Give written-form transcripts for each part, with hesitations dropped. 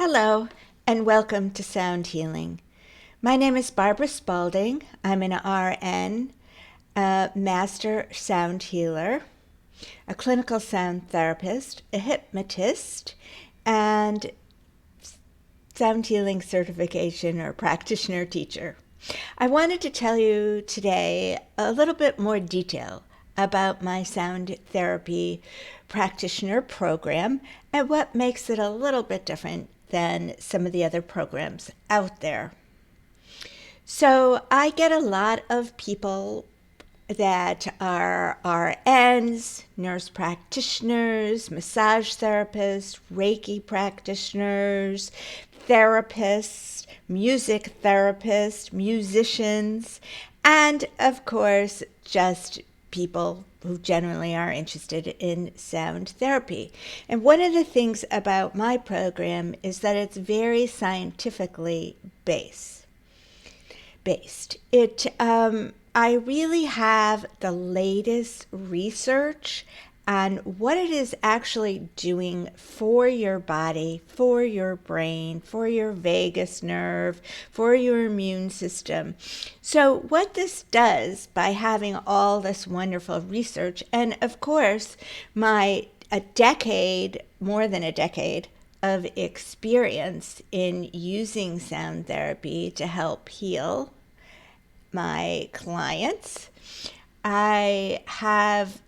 Hello, and welcome to Sound Healing. My name is Barbara Spalding. I'm an RN, a master sound healer, a clinical sound therapist, a hypnotist, and sound healing certification or practitioner teacher. I wanted to tell you today a little bit more detail about my sound therapy practitioner program and what makes it a little bit different than some of the other programs out there. So I get a lot of people that are RNs, nurse practitioners, massage therapists, reiki practitioners, therapists, music therapists, musicians, and of course, just people who generally are interested in sound therapy. And one of the things about my program is that it's very scientifically based. I really have the latest research on what it is actually doing for your body, for your brain, for your vagus nerve, for your immune system. So what this does by having all this wonderful research, and of course more than a decade of experience in using sound therapy to help heal my clients, I have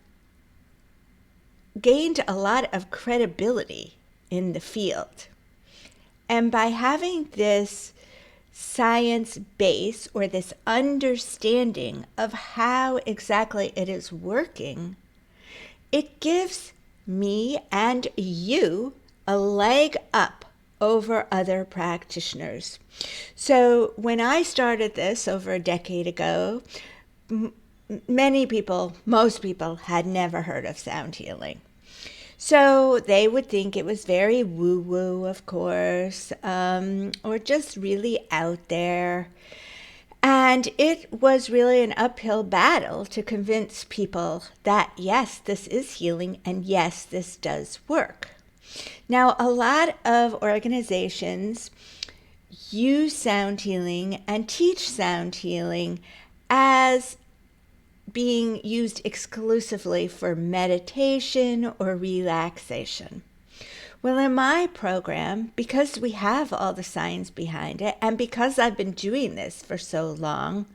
gained a lot of credibility in the field. And by having this science base or this understanding of how exactly it is working, it gives me and you a leg up over other practitioners. So when I started this over a decade ago, most people had never heard of sound healing. So they would think it was very woo-woo, of course, or just really out there. And it was really an uphill battle to convince people that, yes, this is healing, and yes, this does work. Now, a lot of organizations use sound healing and teach sound healing as being used exclusively for meditation or relaxation. Well, in my program, because we have all the science behind it, and because I've been doing this for so long,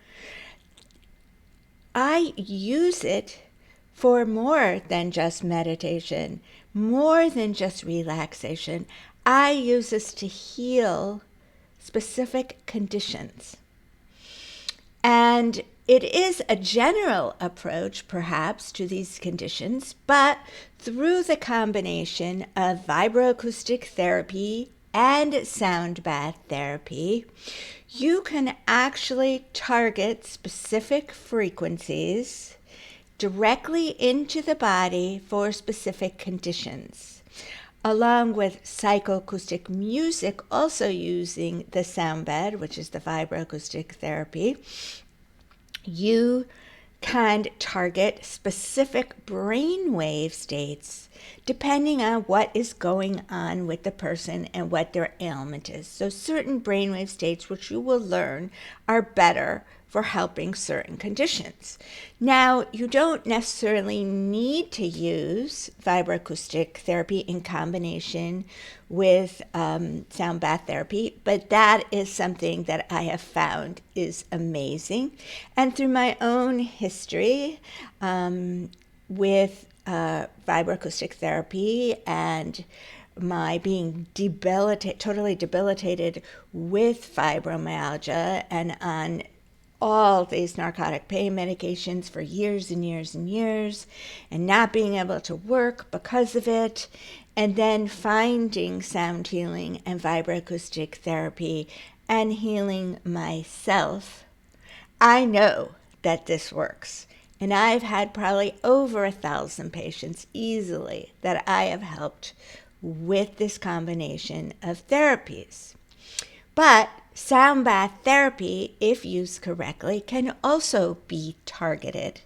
I use it for more than just meditation, more than just relaxation. I use this to heal specific conditions. And it is a general approach, perhaps, to these conditions, but through the combination of vibroacoustic therapy and sound bath therapy, you can actually target specific frequencies directly into the body for specific conditions, along with psychoacoustic music, also using the sound bed, which is the vibroacoustic therapy. You can target specific brainwave states depending on what is going on with the person and what their ailment is. So certain brainwave states, which you will learn, are better for helping certain conditions. Now, you don't necessarily need to use vibroacoustic therapy in combination with sound bath therapy, but that is something that I have found is amazing. And through my own history with vibroacoustic therapy and my being totally debilitated with fibromyalgia and on all these narcotic pain medications for years and years and years, and not being able to work because of it, and then finding sound healing and vibroacoustic therapy and healing myself, I know that this works. And I've had probably over 1,000 patients easily that I have helped with this combination of therapies. But sound bath therapy, if used correctly, can also be targeted.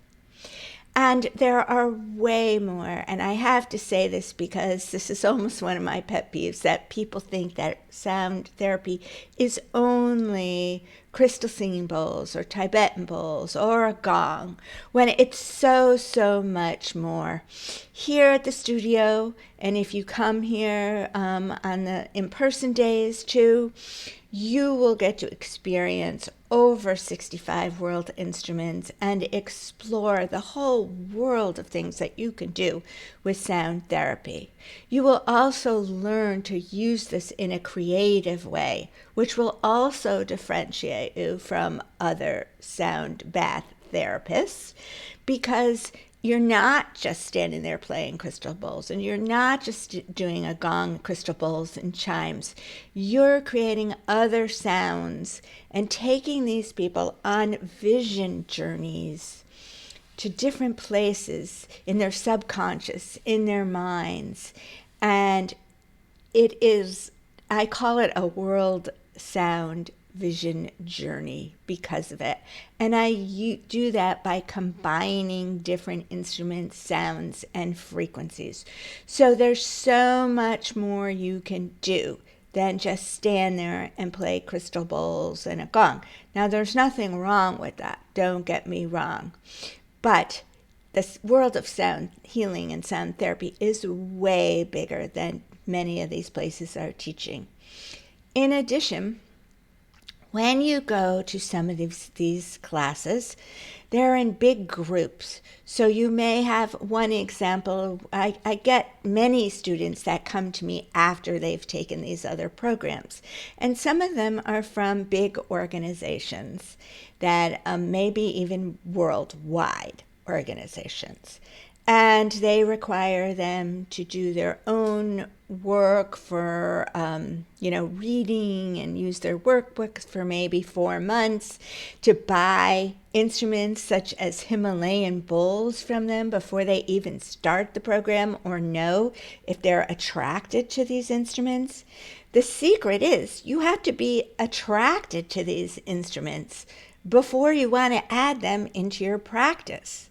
And there are way more, and I have to say this because this is almost one of my pet peeves, that people think that sound therapy is only crystal singing bowls or Tibetan bowls or a gong, when it's so much more. Here at the studio, and if you come here on the in-person days too, you will get to experience over 65 world instruments and explore the whole world of things that you can do with sound therapy. You will also learn to use this in a creative way, which will also differentiate you from other sound bath therapists, because you're not just standing there playing crystal bowls, and you're not just doing a gong, crystal bowls, and chimes. You're creating other sounds and taking these people on vision journeys to different places in their subconscious, in their minds. And it is, I call it a world sound vision journey because of it. And I do that by combining different instruments, sounds, and frequencies. So there's so much more you can do than just stand there and play crystal bowls and a gong. Now, there's nothing wrong with that, don't get me wrong. But this world of sound healing and sound therapy is way bigger than many of these places are teaching. In addition, when you go to some of these classes, they're in big groups. So you may have one example. I get many students that come to me after they've taken these other programs. And some of them are from big organizations that maybe even worldwide organizations. And they require them to do their own work for, reading and use their workbooks for maybe 4 months, to buy instruments such as Himalayan bowls from them before they even start the program or know if they're attracted to these instruments. The secret is you have to be attracted to these instruments before you want to add them into your practice.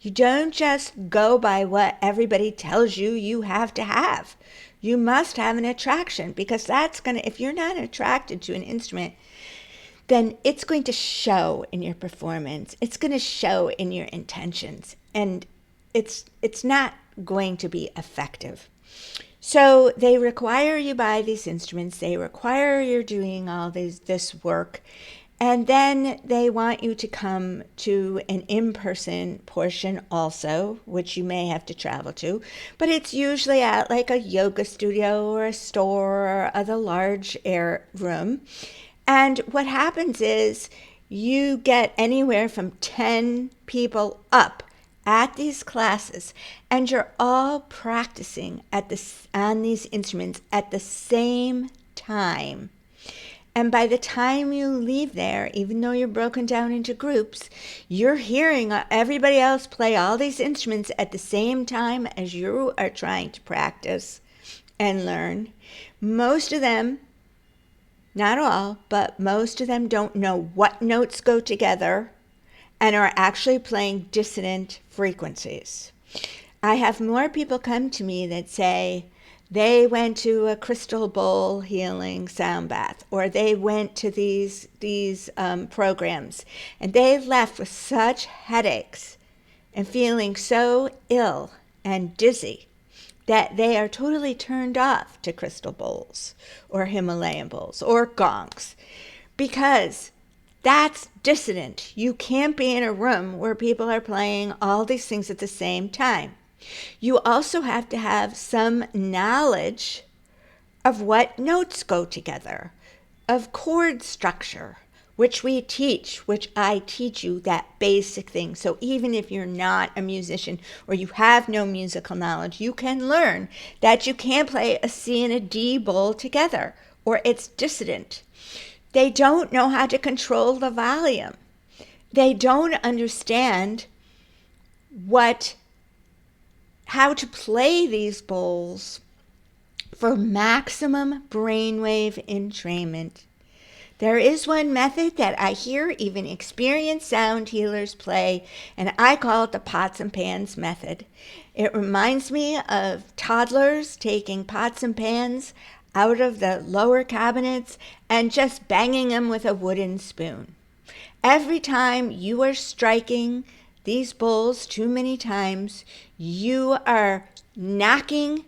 You don't just go by what everybody tells you you have to have. You must have an attraction, because that's going to, if you're not attracted to an instrument, then it's going to show in your performance. It's going to show in your intentions, and it's not going to be effective. So they require you buy these instruments. They require you're doing all this work. And then they want you to come to an in-person portion also, which you may have to travel to. But it's usually at like a yoga studio or a store or a large air room. And what happens is you get anywhere from 10 people up at these classes, and you're all practicing on these instruments at the same time. And by the time you leave there, even though you're broken down into groups, you're hearing everybody else play all these instruments at the same time as you are trying to practice and learn. Most of them, not all, but most of them don't know what notes go together and are actually playing dissonant frequencies. I have more people come to me that say, they went to a crystal bowl healing sound bath, or they went to these programs, and they left with such headaches and feeling so ill and dizzy that they are totally turned off to crystal bowls or Himalayan bowls or gongs, because that's dissonant. You can't be in a room where people are playing all these things at the same time. You also have to have some knowledge of what notes go together, of chord structure, which we teach, which I teach you that basic thing. So even if you're not a musician or you have no musical knowledge, you can learn that you can't play a C and a D bowl together, or it's dissonant. They don't know how to control the volume. They don't understand how to play these bowls for maximum brainwave entrainment. There is one method that I hear even experienced sound healers play, and I call it the pots and pans method. It reminds me of toddlers taking pots and pans out of the lower cabinets and just banging them with a wooden spoon. Every time you are striking these bowls too many times, you are knocking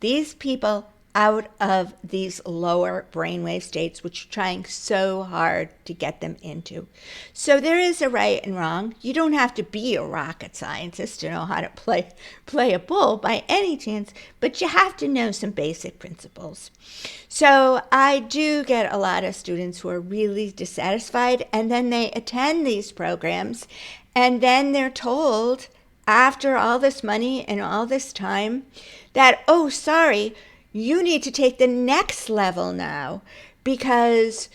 these people out of these lower brainwave states, which you're trying so hard to get them into. So there is a right and wrong. You don't have to be a rocket scientist to know how to play a bowl by any chance, but you have to know some basic principles. So I do get a lot of students who are really dissatisfied, and then they attend these programs, and then they're told after all this money and all this time that, oh, sorry, you need to take the next level now because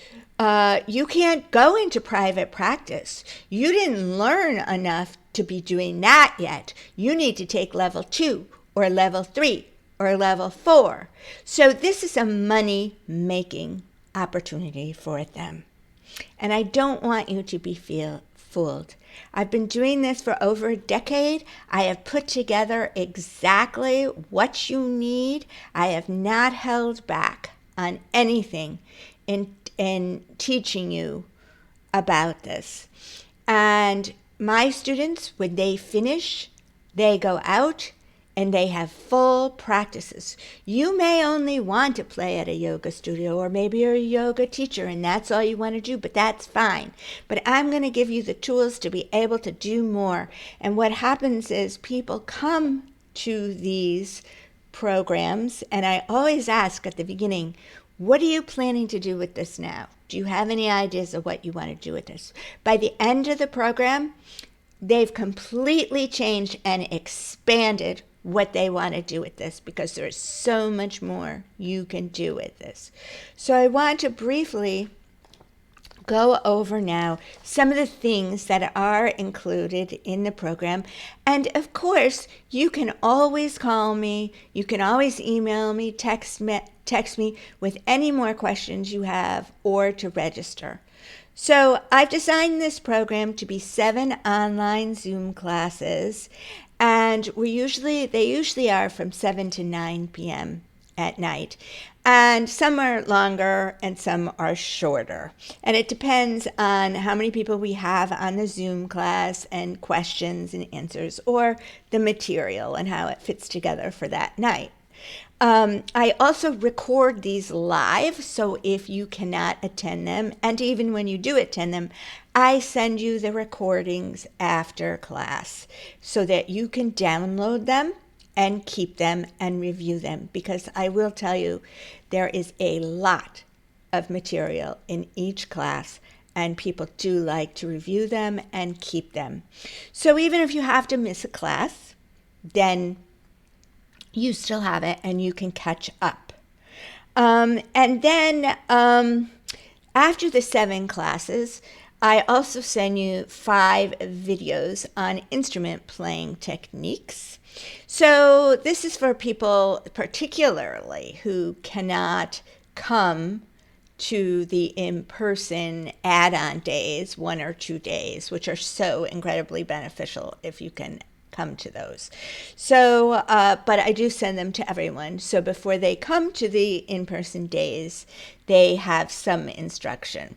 you can't go into private practice. You didn't learn enough to be doing that yet. You need to take level 2 or level 3 or level 4. So this is a money-making opportunity for them. And I don't want you to be fooled. I've been doing this for over a decade. I have put together exactly what you need. I have not held back on anything in teaching you about this. And my students, when they finish, they go out and they have full practices. You may only want to play at a yoga studio, or maybe you're a yoga teacher and that's all you want to do, but that's fine. But I'm going to give you the tools to be able to do more. And what happens is people come to these programs, and I always ask at the beginning, what are you planning to do with this now? Do you have any ideas of what you want to do with this? By the end of the program, they've completely changed and expanded what they want to do with this, because there's so much more you can do with this. So I want to briefly go over now some of the things that are included in the program. And of course, you can always call me, you can always email me, text me with any more questions you have, or to register. So I've designed this program to be 7 online Zoom classes, and they usually are from 7 to 9 p.m. at night. And some are longer and some are shorter. And it depends on how many people we have on the Zoom class and questions and answers, or the material and how it fits together for that night. I also record these live, so if you cannot attend them, and even when you do attend them, I send you the recordings after class so that you can download them and keep them and review them, because I will tell you there is a lot of material in each class, and people do like to review them and keep them. So even if you have to miss a class, then you still have it and you can catch up. And then after the 7 classes, I also send you 5 videos on instrument playing techniques. So this is for people particularly who cannot come to the in-person add-on days, 1 or 2 days, which are so incredibly beneficial if you can come to those. So, but I do send them to everyone. So before they come to the in-person days, they have some instruction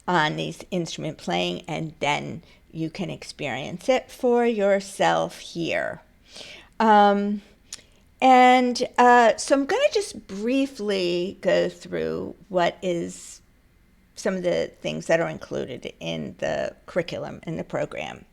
on these instrument playing, and then you can experience it for yourself here. So I'm going to just briefly go through what is some of the things that are included in the curriculum in the program.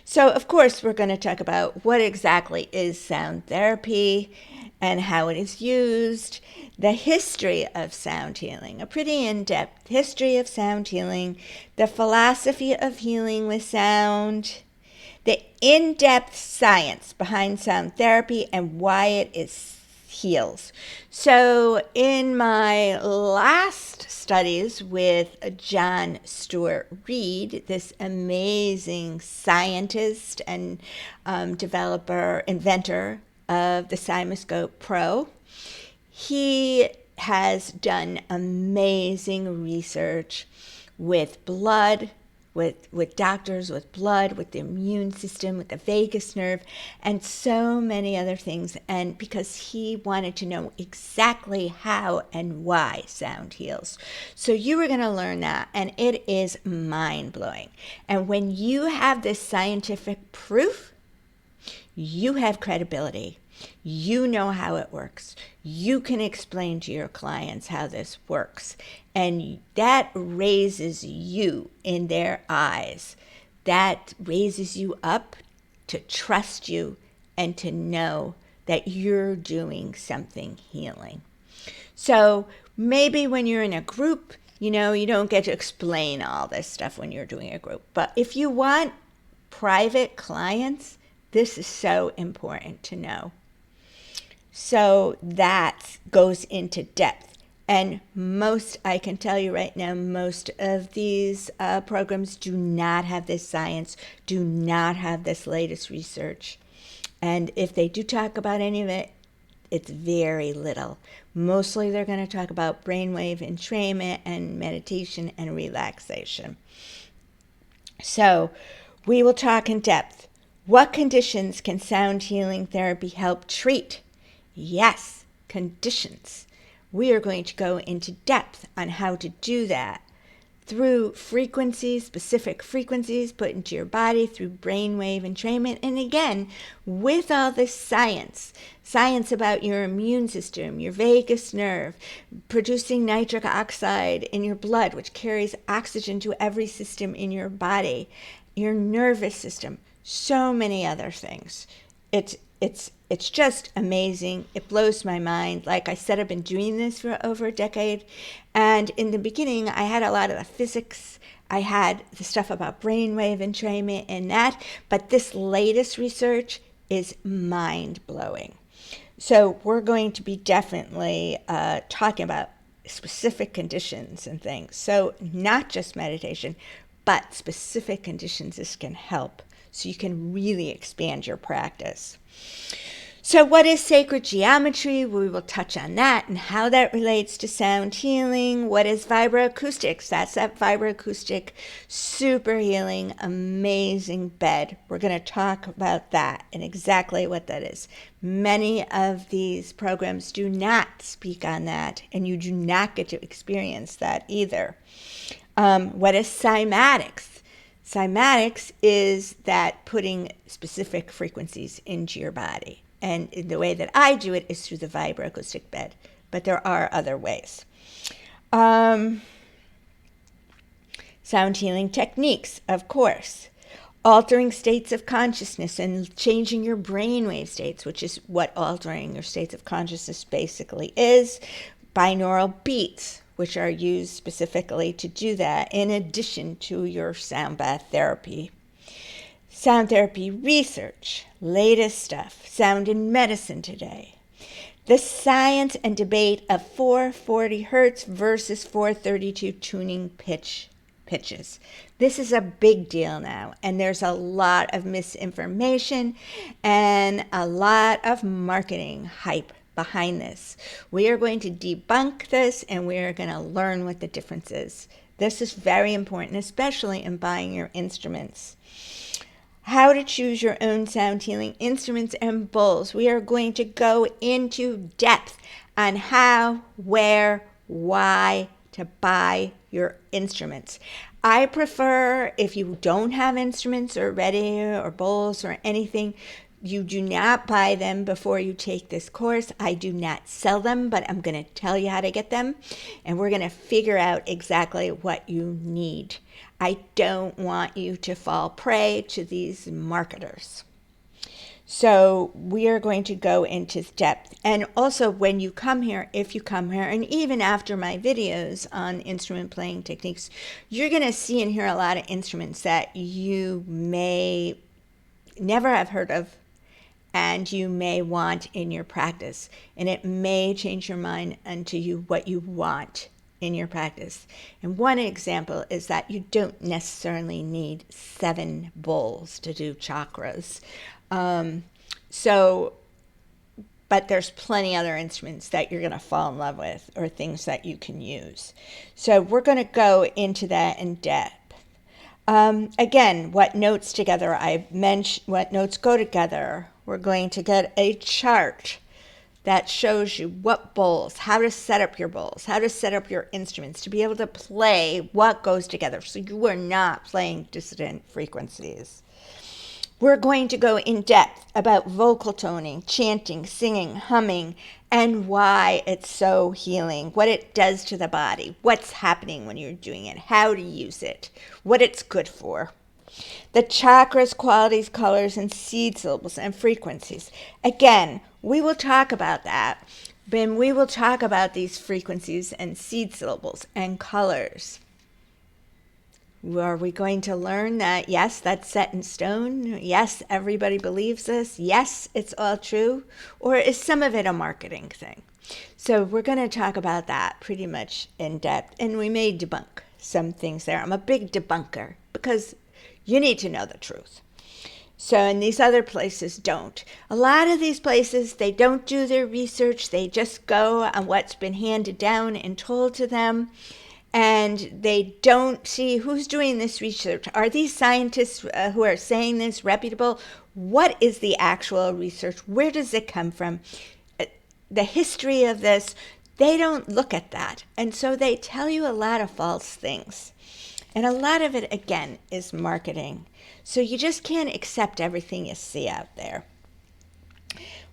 So, of course, we're going to talk about what exactly is sound therapy and how it is used, the history of sound healing, a pretty in-depth history of sound healing, the philosophy of healing with sound, the in-depth science behind sound therapy and why it heals. So in my last studies with John Stuart Reed, this amazing scientist and inventor of the Cymoscope Pro, he has done amazing research with blood, with doctors, with blood, with the immune system, with the vagus nerve, and so many other things. And because he wanted to know exactly how and why sound heals. So you were going to learn that, and it is mind-blowing. And when you have this scientific proof, you have credibility. You know how it works. You can explain to your clients how this works. And that raises you in their eyes. That raises you up to trust you and to know that you're doing something healing. So maybe when you're in a group, you don't get to explain all this stuff when you're doing a group. But if you want private clients, this is so important to know. So that goes into depth. And I can tell you right now, most of these programs do not have this science, do not have this latest research. And if they do talk about any of it, it's very little. Mostly they're going to talk about brainwave entrainment and meditation and relaxation. So we will talk in depth. What conditions can sound healing therapy help treat? Yes, conditions. We are going to go into depth on how to do that through frequencies, specific frequencies put into your body through brainwave entrainment. And again, with all this science about your immune system, your vagus nerve, producing nitric oxide in your blood, which carries oxygen to every system in your body, your nervous system, so many other things. It's just amazing. It blows my mind. Like I said, I've been doing this for over a decade. And in the beginning, I had a lot of the physics. I had the stuff about brainwave entrainment and that. But this latest research is mind-blowing. So we're going to be definitely talking about specific conditions and things. So not just meditation, but specific conditions this can help. So you can really expand your practice. So what is sacred geometry? We will touch on that and how that relates to sound healing. What is vibroacoustics? That's that vibroacoustic super healing, amazing bed. We're going to talk about that and exactly what that is. Many of these programs do not speak on that, and you do not get to experience that either. What is cymatics? Cymatics is that putting specific frequencies into your body. And the way that I do it is through the vibroacoustic bed. But there are other ways. Sound healing techniques, of course. Altering states of consciousness and changing your brainwave states, which is what altering your states of consciousness basically is. Binaural beats, which are used specifically to do that, in addition to your sound bath therapy. Sound therapy research, latest stuff, sound in medicine today. The science and debate of 440 hertz versus 432 tuning pitches. This is a big deal now, and there's a lot of misinformation and a lot of marketing hype behind this. We are going to debunk this, and we are going to learn what the difference is. This is very important, especially in buying your instruments. How to choose your own sound healing instruments and bowls. We are going to go into depth on how, where, why to buy your instruments. I prefer, if you don't have instruments or ready or bowls or anything, you do not buy them before you take this course. I do not sell them, but I'm going to tell you how to get them, and we're going to figure out exactly what you need. I don't want you to fall prey to these marketers. So we are going to go into depth. And also when you come here, if you come here, and even after my videos on instrument playing techniques, you're going to see and hear a lot of instruments that you may never have heard of, and you may want in your practice. And it may change your mind onto what you want in your practice. And one example is that you don't necessarily need 7 bowls to do chakras. So but there's plenty other instruments that you're going to fall in love with or things that you can use. So we're going to go into that in depth. Again, what notes together? I mentioned what notes go together. We're going to get a chart that shows you what bowls, how to set up your bowls, how to set up your instruments to be able to play what goes together so you are not playing dissident frequencies. We're going to go in depth about vocal toning, chanting, singing, humming, and why it's so healing, what it does to the body, what's happening when you're doing it, how to use it, what it's good for. The chakras, qualities, colors, and seed syllables and frequencies. Again, we will talk about that. Then we will talk about these frequencies and seed syllables and colors. Are we going to learn that, yes, that's set in stone? Yes, everybody believes this? Yes, it's all true? Or is some of it a marketing thing? So we're going to talk about that pretty much in depth, and we may debunk some things there. I'm a big debunker because you need to know the truth. So, and these other places don't. A lot of these places, they don't do their research. They just go on what's been handed down and told to them. And they don't see who's doing this research. Are these scientists who are saying this reputable? What is the actual research? Where does it come from? The history of this, they don't look at that. And so they tell you a lot of false things. And a lot of it, again, is marketing. So you just can't accept everything you see out there.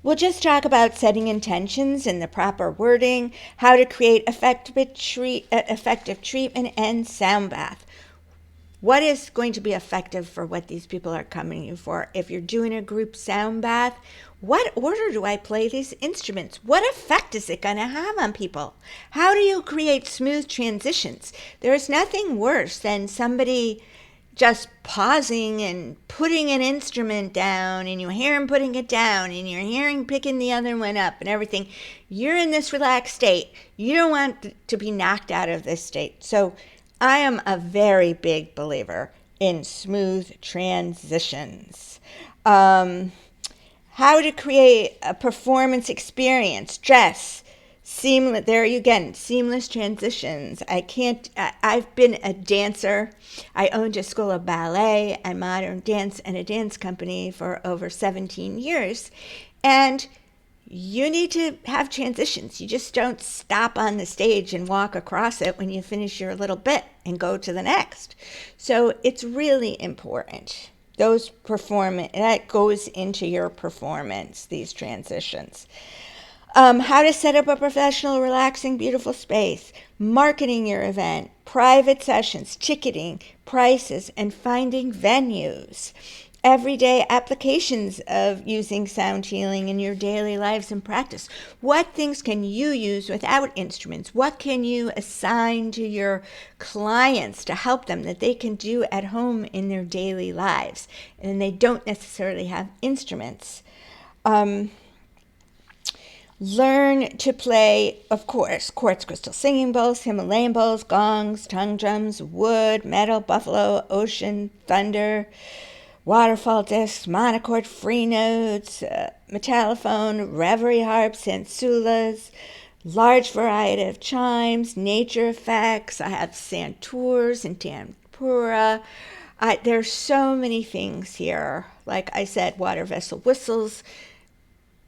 We'll just talk about setting intentions and the proper wording, how to create effective treatment, and sound bath. What is going to be effective for what these people are coming you for? If you're doing a group sound bath, what order do I play these instruments? What effect is it going to have on people? How do you create smooth transitions? There's nothing worse than somebody just pausing and putting an instrument down, and you hear him putting it down, and you're hearing picking the other one up and everything. You're in this relaxed state. You don't want to be knocked out of this state. So I am a very big believer in smooth transitions. How to create a performance experience, dress, seamless, there you again, seamless transitions. I've been a dancer. I owned a school of ballet and modern dance and a dance company for over 17 years. And you need to have transitions. You just don't stop on the stage and walk across it when you finish your little bit and go to the next. So it's really important. That goes into your performance, these transitions. How to set up a professional, relaxing, beautiful space, marketing your event, private sessions, ticketing, prices, and finding venues. Everyday applications of using sound healing in your daily lives and practice. What things can you use without instruments? What can you assign to your clients to help them that they can do at home in their daily lives? And they don't necessarily have instruments. Learn to play, of course, quartz crystal singing bowls, Himalayan bowls, gongs, tongue drums, wood, metal, buffalo, ocean, thunder, waterfall discs, monochord, free notes, metallophone, reverie harps, sansulas, large variety of chimes, nature effects. I have santurs and tempura. There's so many things here. Like I said, water vessel whistles,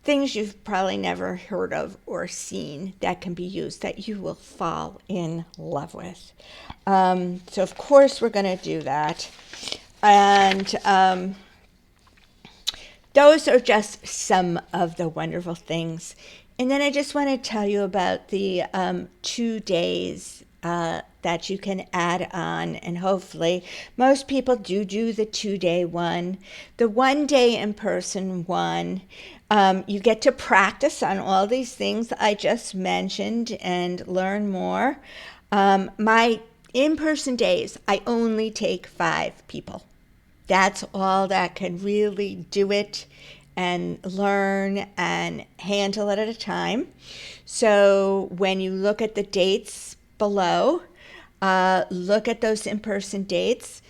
things you've probably never heard of or seen that can be used that you will fall in love with. So of course we're going to do that. And those are just some of the wonderful things. And then I just want to tell you about the 2 days that you can add on, and hopefully most people do the 2-day one. The 1 day in-person one, you get to practice on all these things I just mentioned and learn more. My in-person days, I only take 5 people. That's all that can really do it and learn and handle it at a time. So when you look at the dates below, look at those in-person dates.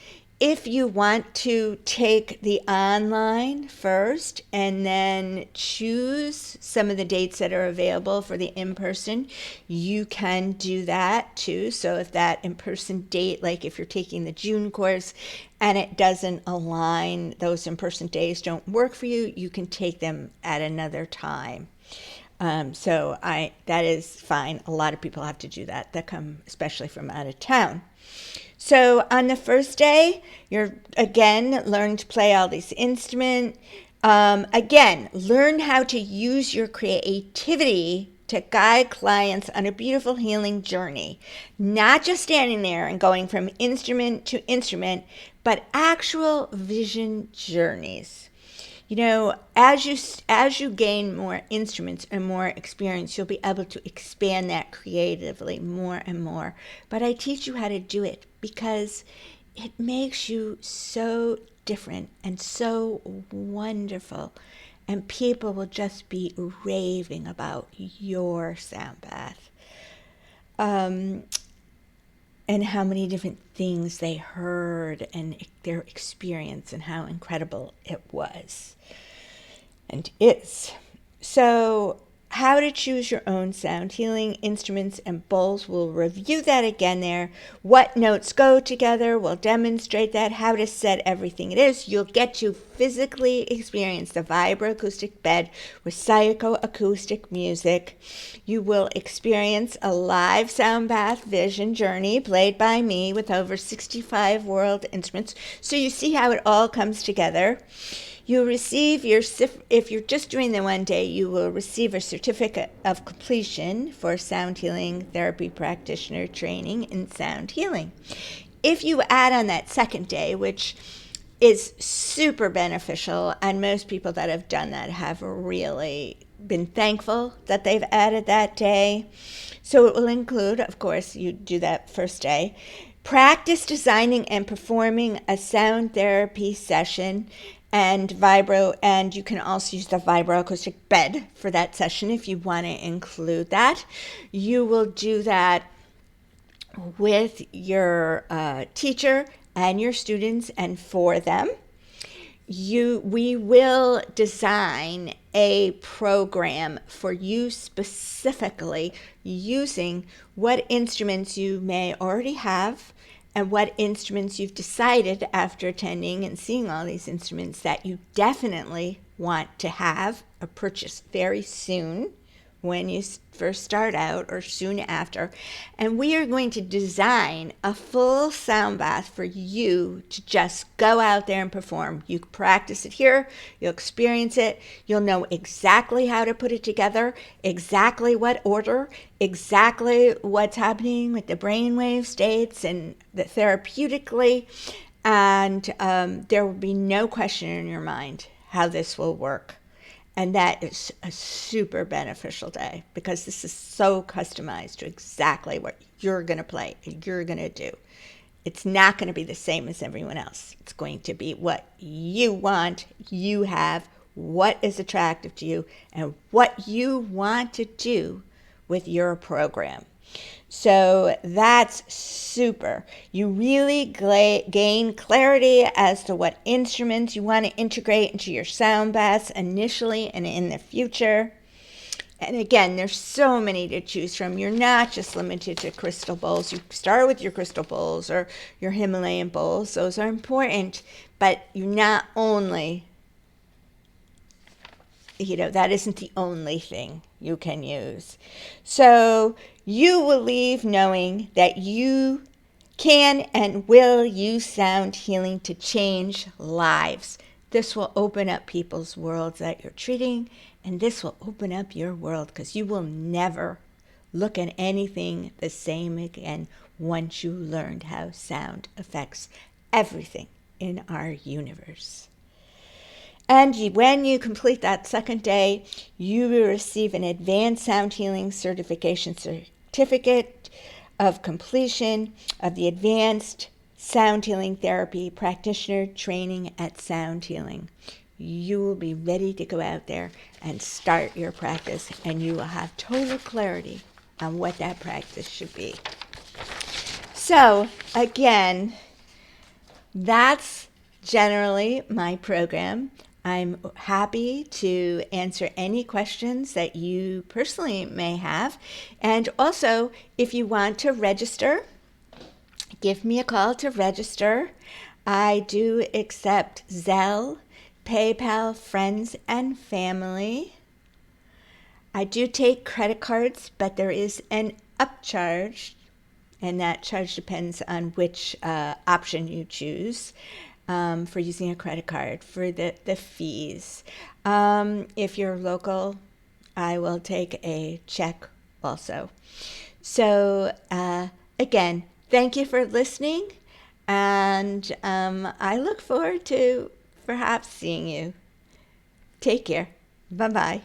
If you want to take the online first and then choose some of the dates that are available for the in-person, you can do that too. So if that in-person date, like if you're taking the June course and it doesn't align, those in-person days don't work for you, you can take them at another time. That is fine. A lot of people have to do that come especially from out of town. So on the first day, you're again learn to play all these instruments. Again, learn how to use your creativity to guide clients on a beautiful healing journey. Not just standing there and going from instrument to instrument, but actual vision journeys. You know, as you gain more instruments and more experience, you'll be able to expand that creatively more and more. But I teach you how to do it because it makes you so different and so wonderful. And people will just be raving about your sound bath. And how many different things they heard and their experience and how incredible it was and is. So how to choose your own sound healing instruments and bowls. We'll review that again there. What notes go together. We'll demonstrate that. How to set everything it is. You'll get to physically experience the vibroacoustic bed with psychoacoustic music. You will experience a live sound bath vision journey played by me with over 65 world instruments. So you see how it all comes together. You'll receive if you're just doing the one day, you will receive a certificate of completion for sound healing therapy practitioner training in sound healing. If you add on that second day, which is super beneficial, and most people that have done that have really been thankful that they've added that day. So it will include, of course, you do that first day, practice designing and performing a sound therapy session and you can also use the vibroacoustic bed for that session if you want to include that. You will do that with your teacher and your students and for them. We will design a program for you specifically using what instruments you may already have and what instruments you've decided after attending and seeing all these instruments that you definitely want to have or purchase very soon when you first start out or soon after. And we are going to design a full sound bath for you to just go out there and perform. You practice it here, you'll experience it, you'll know exactly how to put it together, exactly what order, exactly what's happening with the brainwave states and the therapeutically, and there will be no question in your mind how this will work. And that is a super beneficial day because this is so customized to exactly what you're going to play and you're going to do. It's not going to be the same as everyone else. It's going to be what you want, you have, what is attractive to you, and what you want to do with your program. So that's super. You really gain clarity as to what instruments you want to integrate into your sound baths initially and in the future. And again, there's so many to choose from. You're not just limited to crystal bowls. You start with your crystal bowls or your Himalayan bowls. Those are important, but you're not only, that isn't the only thing you can use. So you will leave knowing that you can and will use sound healing to change lives. This will open up people's worlds that you're treating, and this will open up your world because you will never look at anything the same again once you learned how sound affects everything in our universe. And when you complete that second day, you will receive an advanced sound healing certification certificate of completion of the advanced sound healing therapy practitioner training at Sound Healing. You will be ready to go out there and start your practice, and you will have total clarity on what that practice should be. So, again, that's generally my program. I'm happy to answer any questions that you personally may have. And also, if you want to register, give me a call to register. I do accept Zelle, PayPal, friends, and family. I do take credit cards, but there is an upcharge, and that charge depends on which option you choose for using a credit card for the fees. If you're local, I will take a check also. So, again, thank you for listening, and I look forward to perhaps seeing you. Take care. Bye-bye.